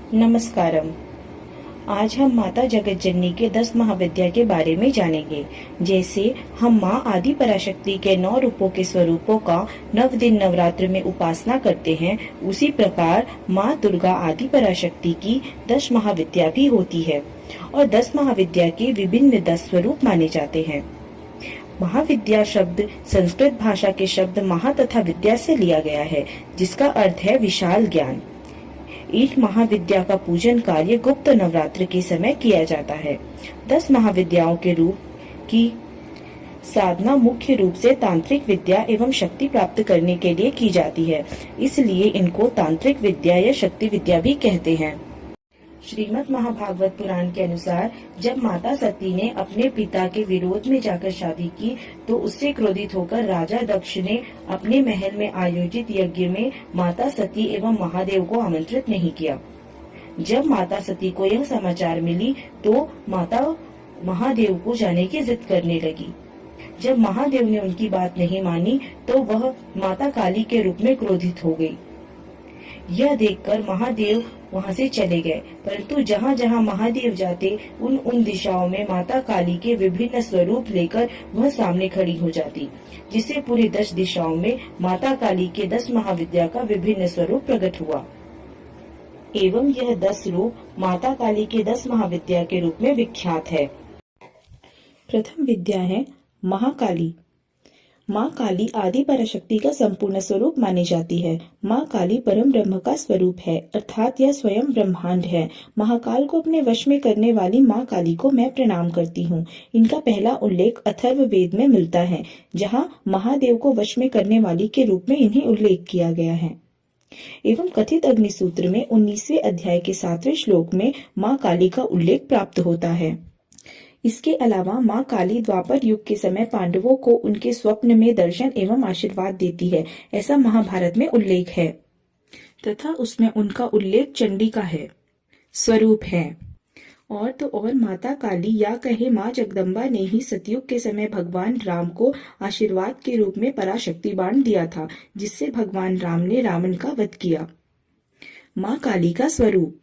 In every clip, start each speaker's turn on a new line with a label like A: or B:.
A: नमस्कारम। आज हम माता जगत जननी के 10 महाविद्या के बारे में जानेंगे। जैसे हम माँ आदि पराशक्ति के 9 रूपों के स्वरूपों का 9 दिन नवरात्र में उपासना करते हैं, उसी प्रकार माँ दुर्गा आदि पराशक्ति की 10 महाविद्या भी होती है और 10 महाविद्या के विभिन्न 10 स्वरूप माने जाते हैं। महाविद्या शब्द संस्कृत भाषा के शब्द महा तथा विद्या से लिया गया है, जिसका अर्थ है विशाल ज्ञान। एक महाविद्या का पूजन कार्य गुप्त नवरात्र के समय किया जाता है। 10 महाविद्याओं के रूप की साधना मुख्य रूप से तांत्रिक विद्या एवं शक्ति प्राप्त करने के लिए की जाती है, इसलिए इनको तांत्रिक विद्या या शक्ति विद्या भी कहते हैं। श्रीमद् महाभागवत पुराण के अनुसार जब माता सती ने अपने पिता के विरोध में जाकर शादी की, तो उससे क्रोधित होकर राजा दक्ष ने अपने महल में आयोजित यज्ञ में माता सती एवं महादेव को आमंत्रित नहीं किया। जब माता सती को यह समाचार मिली, तो माता महादेव को जाने की जिद करने लगी। जब महादेव ने उनकी बात नहीं मानी, तो वह माता काली के रूप में क्रोधित हो गई। यह महादेव वहां से चले गए, परंतु जहां जहां महादेव जाते उन दिशाओं में माता काली के विभिन्न स्वरूप लेकर वह सामने खड़ी हो जाती, जिससे पूरी 10 दिशाओं में माता काली के 10 महाविद्या का विभिन्न स्वरूप प्रकट हुआ एवं यह 10 रूप माता काली के 10 महाविद्या के रूप में विख्यात है। प्रथम विद्या है महाकाली। माँ काली आदि पराशक्ति का संपूर्ण स्वरूप मानी जाती है। माँ काली परम ब्रह्म का स्वरूप है, अर्थात यह स्वयं ब्रह्मांड है। महाकाल को अपने वश में करने वाली माँ काली को मैं प्रणाम करती हूँ। इनका पहला उल्लेख अथर्व वेद में मिलता है, जहाँ महादेव को वश में करने वाली के रूप में इन्हें उल्लेख किया गया है। एवं कथित अग्निसूत्र में 19वें अध्याय के 7वें श्लोक में माँ काली का उल्लेख प्राप्त होता है। इसके अलावा माँ काली द्वापर युग के समय पांडवों को उनके स्वप्न में दर्शन एवं आशीर्वाद देती है, ऐसा महाभारत में उल्लेख है तथा उसमें उनका उल्लेख चंडी का है स्वरूप है। और तो और माता काली या कहे माँ जगदम्बा ने ही सतयुग के समय भगवान राम को आशीर्वाद के रूप में पराशक्ति बाण दिया था, जिससे भगवान राम ने रावण का वध किया। माँ काली का स्वरूप।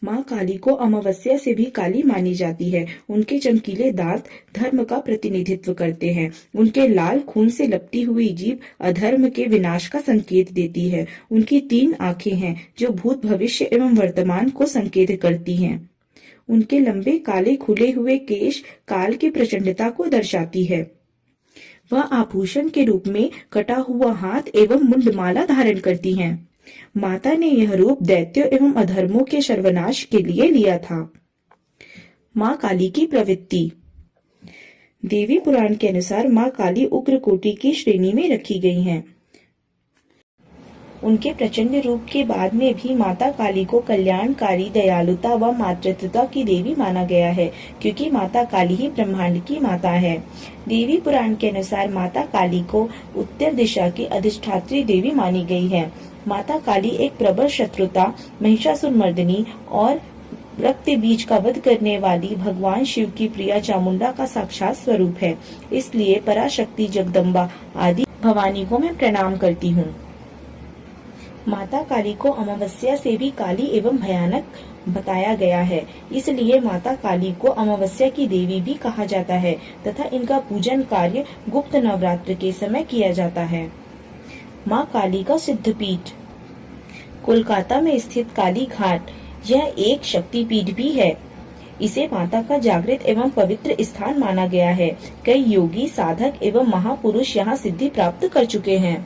A: माँ काली को अमावस्या से भी काली मानी जाती है। उनके चमकीले दांत धर्म का प्रतिनिधित्व करते हैं। उनके लाल खून से लपटी हुई जीभ अधर्म के विनाश का संकेत देती है। उनकी 3 आंखें हैं, जो भूत भविष्य एवं वर्तमान को संकेत करती हैं। उनके लंबे काले खुले हुए केश काल की प्रचंडता को दर्शाती है। वह आभूषण के रूप में कटा हुआ हाथ एवं मुंडमाला धारण करती हैं। माता ने यह रूप दैत्यों एवं अधर्मों के सर्वनाश के लिए लिया था। माँ काली की प्रवृत्ति। देवी पुराण के अनुसार माँ काली उग्र कोटि की श्रेणी में रखी गई हैं। उनके प्रचंड रूप के बाद में भी माता काली को कल्याणकारी, दयालुता व मातृत्वता की देवी माना गया है, क्योंकि माता काली ही ब्रह्मांड की माता है। देवी पुराण के अनुसार माता काली को उत्तर दिशा की अधिष्ठात्री देवी मानी गई है। माता काली एक प्रबल शत्रुता, महिषासुर मर्दिनी और रक्त बीज का वध करने वाली भगवान शिव की प्रिया चामुंडा का साक्षात स्वरूप है। इसलिए पराशक्ति, जगदम्बा आदि भवानी को मैं प्रणाम करती हूँ। माता काली को अमावस्या से भी काली एवं भयानक बताया गया है, इसलिए माता काली को अमावस्या की देवी भी कहा जाता है तथा इनका पूजन कार्य गुप्त नवरात्र के समय किया जाता है। माँ काली का सिद्धपीठ। कोलकाता में स्थित काली घाट यह एक शक्तिपीठ भी है। इसे माता का जागृत एवं पवित्र स्थान माना गया है। कई योगी, साधक एवं महापुरुष यहाँ सिद्धि प्राप्त कर चुके हैं।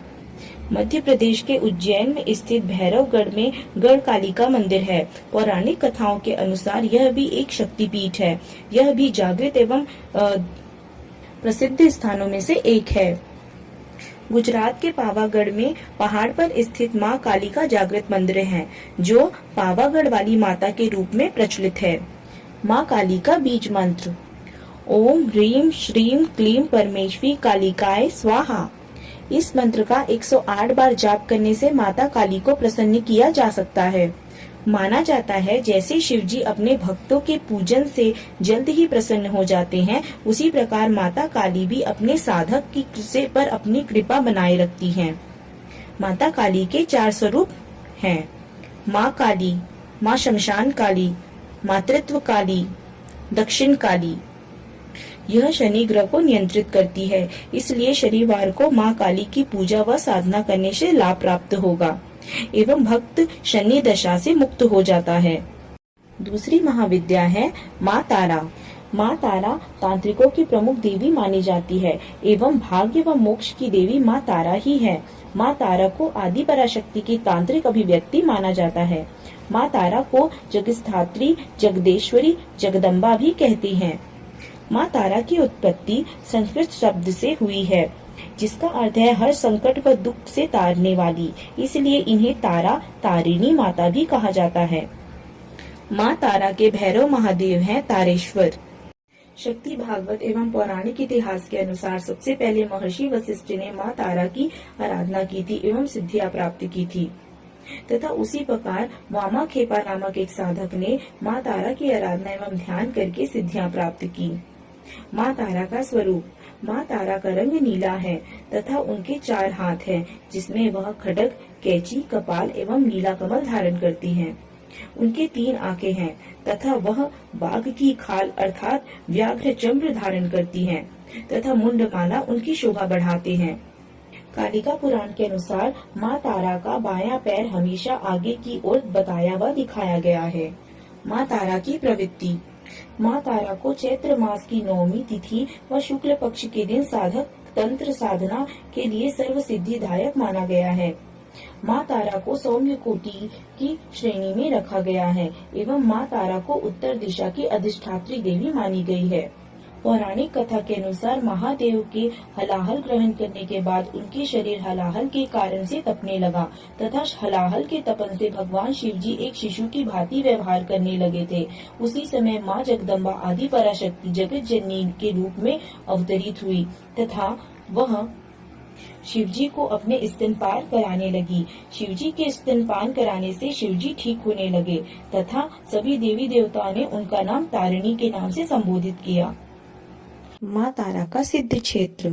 A: मध्य प्रदेश के उज्जैन में स्थित भैरवगढ़ में गढ़ काली का मंदिर है। पौराणिक कथाओं के अनुसार यह भी एक शक्तिपीठ है। यह भी जागृत एवं प्रसिद्ध स्थानों में से एक है। गुजरात के पावागढ़ में पहाड़ पर स्थित माँ काली का जागृत मंदिर है, जो पावागढ़ वाली माता के रूप में प्रचलित है। माँ काली का बीज मंत्र। ओम ह्रीम श्रीम क्लीम परमेश्वरी कालिकाय स्वाहा। इस मंत्र का 108 बार जाप करने से माता काली को प्रसन्न किया जा सकता है। माना जाता है जैसे शिवजी अपने भक्तों के पूजन से जल्द ही प्रसन्न हो जाते हैं, उसी प्रकार माता काली भी अपने साधक की पर अपनी कृपा बनाए रखती हैं। माता काली के 4 स्वरूप हैं। माँ काली माँ शमशान काली, मातृत्व काली, दक्षिण काली। यह शनि ग्रह को नियंत्रित करती है, इसलिए शनिवार को माँ काली की पूजा व साधना करने से लाभ प्राप्त होगा एवं भक्त शनि दशा से मुक्त हो जाता है। दूसरी महाविद्या है माँ तारा। माँ तारा तांत्रिकों की प्रमुख देवी मानी जाती है एवं भाग्य व मोक्ष की देवी माँ तारा ही है। माँ तारा को आदि पराशक्ति की तांत्रिक अभिव्यक्ति माना जाता है। माँ तारा को जगस्थात्री, जगदेश्वरी, जगदम्बा भी कहती हैं। माँ तारा की उत्पत्ति संस्कृत शब्द से हुई है, जिसका अर्थ है हर संकट व दुख से तारने वाली, इसलिए इन्हें तारा, तारिणी माता भी कहा जाता है। माँ तारा के भैरव महादेव हैं तारेश्वर। शक्ति भागवत एवं पौराणिक इतिहास के अनुसार सबसे पहले महर्षि वशिष्ठ ने माँ तारा की आराधना की थी एवं सिद्धियां प्राप्त की थी, तथा उसी प्रकार वामा खेपा नामक एक साधक ने माँ तारा की आराधना एवं ध्यान करके सिद्धियां प्राप्त की। माँ तारा का स्वरूप। माँ तारा का रंग नीला है तथा उनके 4 हाथ हैं, जिसमें वह खड्ग, कैंची, कपाल एवं नीला कमल धारण करती हैं। उनके 3 आंखें हैं तथा वह बाघ की खाल अर्थात व्याघ्र चंद्र धारण करती हैं तथा मुंडमाला उनकी शोभा बढ़ाते हैं। कालिका पुराण के अनुसार माँ तारा का बायां पैर हमेशा आगे की ओर बताया व दिखाया गया है। माँ तारा की प्रवृत्ति। माँ तारा को चैत्र मास की 9वीं तिथि व शुक्ल पक्ष के दिन साधक तंत्र साधना के लिए सर्व सिद्धिदायक माना गया है। माँ तारा को सौम्य कोटि की श्रेणी में रखा गया है एवं माँ तारा को उत्तर दिशा की अधिष्ठात्री देवी मानी गई है। पौराणिक कथा के अनुसार महादेव के हलाहल ग्रहण करने के बाद उनके शरीर हलाहल के कारण से तपने लगा तथा हलाहल के तपन से भगवान शिव जी एक शिशु की भांति व्यवहार करने लगे थे। उसी समय माँ जगदम्बा आदि पराशक्ति जगत जननी के रूप में अवतरित हुई तथा वह शिवजी को अपने स्तनपान कराने लगी। शिवजी के स्तनपान कराने से शिवजी ठीक होने लगे तथा सभी देवी देवताओं ने उनका नाम तारिणी के नाम से संबोधित किया। माँ तारा का सिद्ध क्षेत्र।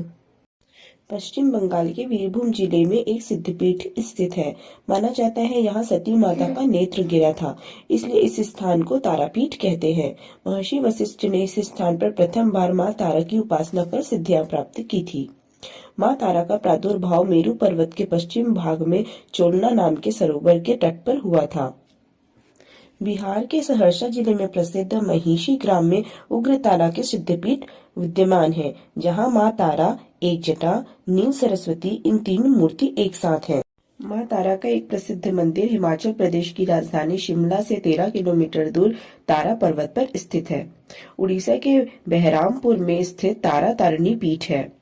A: पश्चिम बंगाल के वीरभूम जिले में एक सिद्धपीठ स्थित है। माना जाता है यहाँ सती माता का नेत्र गिरा था, इसलिए इस स्थान को तारापीठ कहते हैं। महर्षि वशिष्ठ ने इस स्थान पर प्रथम बार माँ तारा की उपासना कर सिद्धियां प्राप्त की थी। माँ तारा का प्रादुर्भाव मेरू पर्वत के पश्चिम भाग में चोलना नाम के सरोवर के तट पर हुआ था। बिहार के सहरसा जिले में प्रसिद्ध महिषी ग्राम में उग्रतारा के सिद्धपीठ विद्यमान है, जहाँ माँ तारा, एक जटा, नील सरस्वती इन 3 मूर्ति एक साथ हैं। माँ तारा का एक प्रसिद्ध मंदिर हिमाचल प्रदेश की राजधानी शिमला से 13 किलोमीटर दूर तारा पर्वत पर स्थित है। उड़ीसा के बहरामपुर में स्थित तारा तारिणी पीठ है।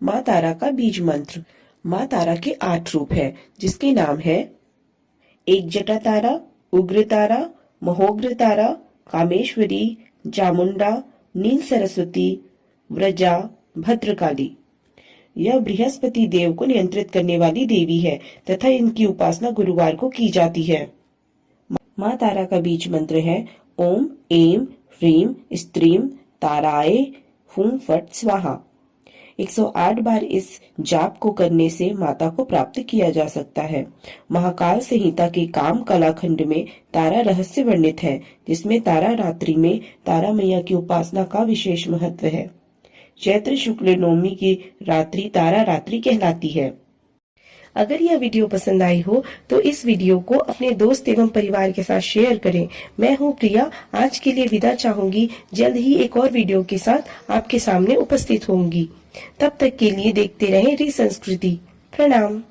A: माँ तारा का बीज मंत्र। माँ तारा के 8 रूप है, जिसके नाम है एक जटा तारा, उग्र तारा, महोग्र तारा, कामेश्वरी, चामुंडा, नील सरस्वती, व्रजा, भद्रकाली। यह बृहस्पति देव को नियंत्रित करने वाली देवी है तथा इनकी उपासना गुरुवार को की जाती है। माँ तारा का बीज मंत्र है ओम ऐं ह्रीं स्त्रीं ताराय हुं फट स्वाहा। 108 बार इस जाप को करने से माता को प्राप्त किया जा सकता है। महाकाल संहिता के काम कला खंड में तारा रहस्य वर्णित है, जिसमें तारा रात्रि में तारा मैया की उपासना का विशेष महत्व है। चैत्र शुक्ल 9वीं की रात्रि तारा रात्रि कहलाती है। अगर यह वीडियो पसंद आई हो तो इस वीडियो को अपने दोस्त एवं परिवार के साथ शेयर करें। मैं हूँ प्रिया, आज के लिए विदा चाहूंगी। जल्द ही एक और वीडियो के साथ आपके सामने उपस्थित होंगी। तब तक के लिए देखते रहें री संस्कृति। प्रणाम।